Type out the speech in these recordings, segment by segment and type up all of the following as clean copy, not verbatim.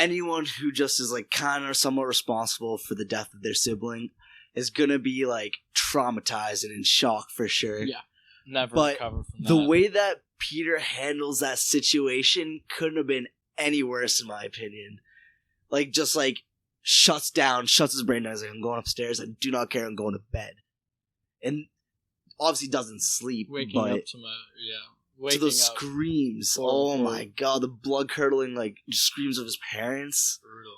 anyone who just is like kind of somewhat responsible for the death of their sibling is gonna be like traumatized and in shock for sure. Yeah, never but recover from that. The way that Peter handles that situation couldn't have been any worse, in my opinion. Like, just like shuts his brain down. He's like, I'm going upstairs. I do not care. I'm going to bed. And obviously doesn't sleep. Waking up to those screams. Oh my god, the blood curdling like screams of his parents. Brutal.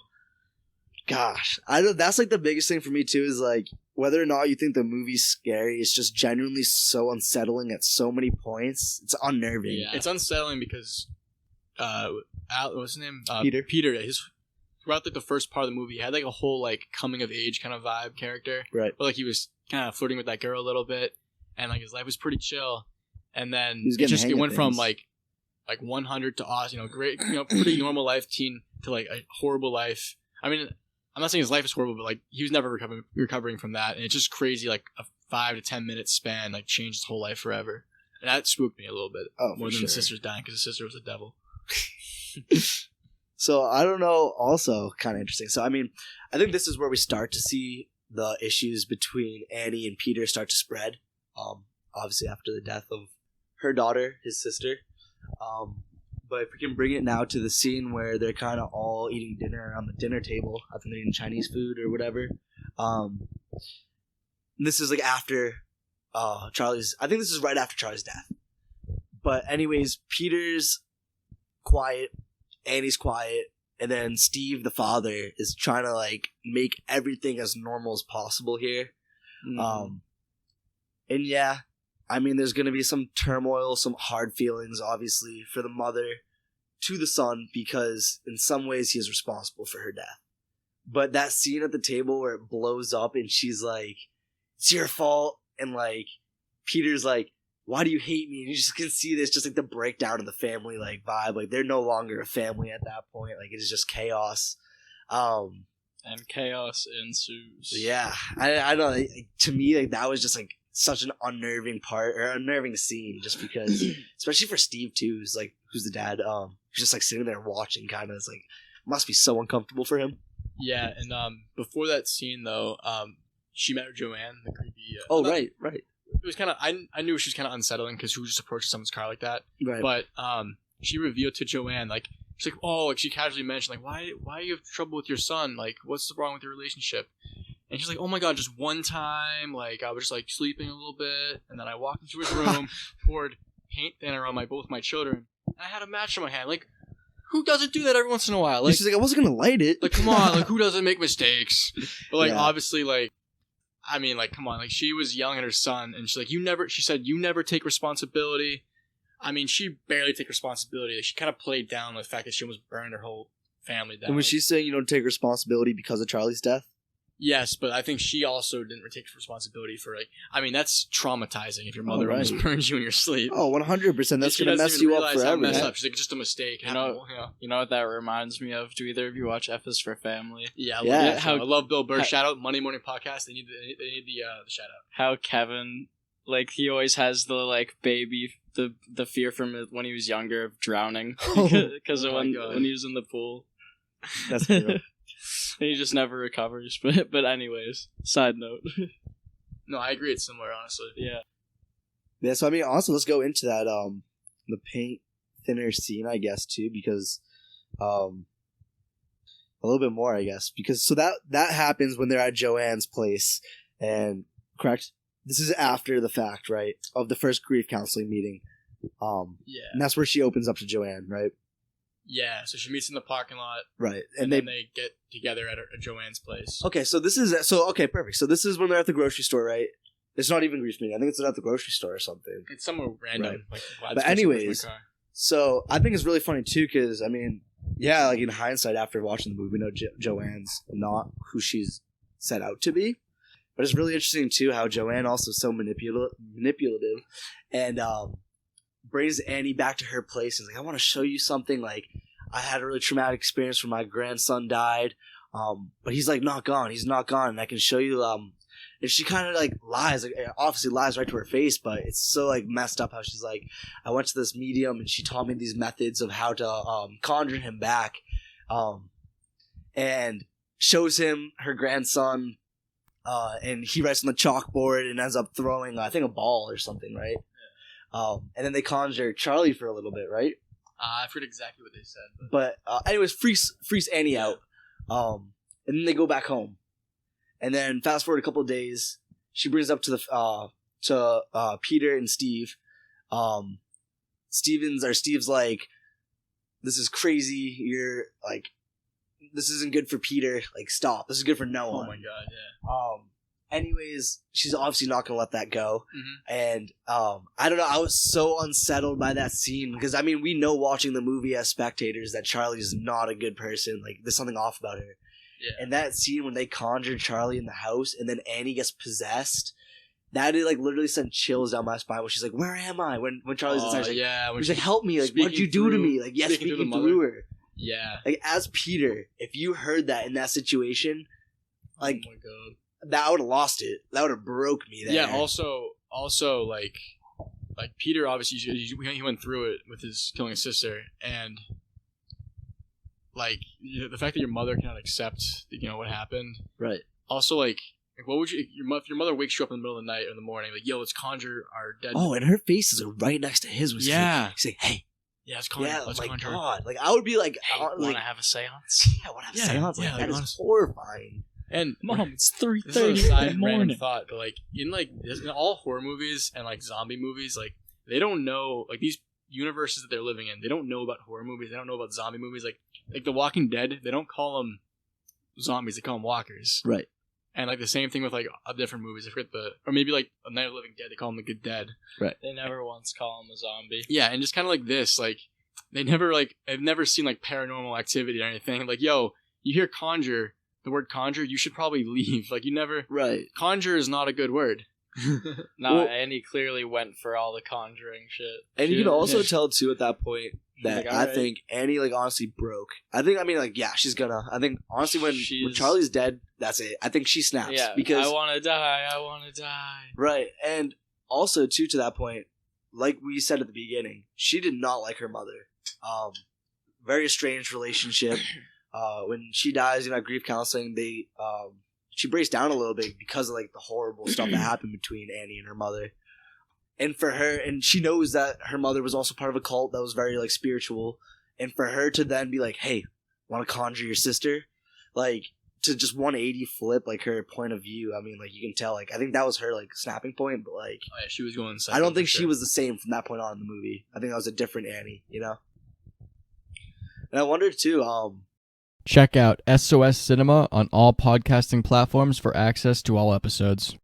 Gosh, that's like the biggest thing for me too, is like whether or not you think the movie's scary, it's just genuinely so unsettling at so many points. It's unnerving. Yeah. It's unsettling because what's his name? Peter. Throughout like the first part of the movie, he had like a whole like coming of age kind of vibe character. Right. But like he was kind of flirting with that girl a little bit, and like his life was pretty chill. And then it went from like 100 to awesome, great, pretty normal life teen to like a horrible life. I mean, I'm not saying his life is horrible, but like he was never recovering from that, and it's just crazy. Like a 5 to 10 minute span, like changed his whole life forever, and that spooked me a little bit more than the sister's dying because the sister was a devil. So I don't know. Also, kind of interesting. So I mean, I think this is where we start to see the issues between Annie and Peter start to spread. Obviously after the death of her daughter, his sister. But if we can bring it now to the scene where they're kind of all eating dinner around the dinner table. I think they're eating Chinese food or whatever. This is like after Charlie's... I think this is right after Charlie's death. But anyways, Peter's quiet. Annie's quiet. And then Steve, the father, is trying to like make everything as normal as possible here. And yeah... I mean, there's going to be some turmoil, some hard feelings, obviously, for the mother to the son, because in some ways he is responsible for her death. But that scene at the table where it blows up and she's like, it's your fault. And like, Peter's like, why do you hate me? And you just can see this, just like the breakdown of the family like vibe. Like, they're no longer a family at that point. Like, it is just chaos. And chaos ensues. Yeah. I don't know. To me, like, that was just like, such an unnerving scene, just because, especially for Steve too, who's the dad. He's just like sitting there watching, kind of. It's like must be so uncomfortable for him. Yeah, and before that scene though, she met Joanne, the creepy. Right. It was kind of I knew she was kind of unsettling because who would just approach someone's car like that. Right. But she revealed to Joanne like she's like, oh, like she casually mentioned like why you have trouble with your son, like what's wrong with your relationship. And she's like, oh my god, just one time, like, I was just, like, sleeping a little bit, and then I walked into his room, poured paint thinner on both my children, and I had a match in my hand. Like, who doesn't do that every once in a while? Like, she's like, I wasn't gonna light it. Like, come on, like, who doesn't make mistakes? But, like, yeah. Obviously, like, I mean, like, come on, like, she was yelling at her son, and she's like, she said, you never take responsibility. I mean, she barely take responsibility. Like, she kind of played down the fact that she almost burned her whole family down. And was she saying you don't take responsibility because of Charlie's death? Yes, but I think she also didn't take responsibility for it. I mean, that's traumatizing if your mother almost burns you in your sleep. Oh, 100%. That's going to mess you up forever. Mess up. She's like, just a mistake. You know what that reminds me of? Do either of you watch F is for Family? Yeah. I love Bill Burr. Shout out Monday Morning Podcast. They need the shout out. How Kevin, like, he always has the, like, baby, the fear from when he was younger of drowning because of when he was in the pool. That's real. And he just never recovers. But anyways, side note. No, I agree. It's similar, honestly. Yeah. Yeah, so I mean, also, let's go into that, the paint thinner scene, I guess, too, because, a little bit more, I guess, because, so that happens when they're at Joanne's place, and, correct? This is after the fact, right, of the first grief counseling meeting. Yeah. And that's where she opens up to Joanne, right? Yeah, so she meets in the parking lot. Right. And then they get together at Joanne's place. Okay, okay, perfect. So this is when they're at the grocery store, right? It's not even grief meeting. I think it's at the grocery store or something. It's somewhere random. Right. Like, but anyways, so I think it's really funny too, because, I mean, yeah, like in hindsight, after watching the movie, we know Joanne's not who she's set out to be. But it's really interesting too how Joanne also is so manipulative and brings Annie back to her place and is like, I want to show you something. Like, I had a really traumatic experience when my grandson died, but he's like not gone. He's not gone, and I can show you. And she kind of like lies, like obviously lies right to her face, but it's so like messed up how she's like, I went to this medium and she taught me these methods of how to conjure him back. and shows him her grandson, and he writes on the chalkboard and ends up throwing, I think, a ball or something, right? And then they conjure Charlie for a little bit, right? I forget exactly what they said. But anyways, freeze Annie out, and then they go back home. And then fast forward a couple of days, she brings up to Peter and Steve. Steve's like, this is crazy. You're like, this isn't good for Peter. Like, stop. This is good for no one. Oh my god, yeah. Anyways, she's obviously not gonna let that go. Mm-hmm. And I don't know. I was so unsettled by that scene because I mean, we know watching the movie as spectators that Charlie's not a good person. Like, there's something off about her. Yeah. And that scene when they conjured Charlie in the house and then Annie gets possessed, that like literally sent chills down my spine when she's like, "Where am I?" When Charlie's inside, she's yeah, like, "Help me! Like, what'd you do to me?" Like, yes, speaking through her. Yeah. Like, as Peter, if you heard that in that situation, like, oh my god, that would have lost it. That would have broke me there. Yeah. Also, like Peter obviously he went through it with his killing his sister, and like, you know, the fact that your mother cannot accept, you know, what happened. Right. Also, like what would you if your mother wakes you up in the middle of the night or in the morning, like, yo, let's conjure our dead. Oh, and her face is right next to his. Yeah. She's like, hey. Yeah, let's conjure. Yeah, let's my conjure. God. Like, I would be like, hey, like, want to have a seance? Yeah, I want to have a seance. Like, that is horrifying. And Mom, it's 3:30 this is a side in the morning. random thought, but like in all horror movies and like zombie movies, like they don't know, like, these universes that they're living in, they don't know about horror movies. They don't know about zombie movies. Like The Walking Dead, they don't call them zombies. They call them walkers. Right. And like the same thing with like different movies. I forget or maybe like A Night of the Living Dead. They call them the Good Dead. Right. They never once call him a zombie. Yeah, and just kind of like this, like I've never seen like Paranormal Activity or anything. Like, yo, you hear conjure, the word conjure, you should probably leave. Like, you never. Right. Conjure is not a good word. No, and he clearly went for all the conjuring shit. And you can also tell too at that point that like, I think Annie like honestly broke. I mean like, yeah, she's gonna. I think honestly when Charlie's dead, that's it. I think she snaps. Yeah, because I want to die. Right, and also too to that point, like we said at the beginning, she did not like her mother. Very estranged relationship. When she dies, grief counseling, she breaks down a little bit because of like the horrible stuff that happened between Annie and her mother. And for her, and she knows that her mother was also part of a cult that was very like spiritual. And for her to then be like, "Hey, want to conjure your sister?" Like, to just 180 flip like her point of view. I mean, like, you can tell. Like, I think that was her like snapping point. But like, oh yeah, she was going. I don't think she was the same from that point on in the movie. I think that was a different Annie. And I wonder too. Check out SOS Cinema on all podcasting platforms for access to all episodes.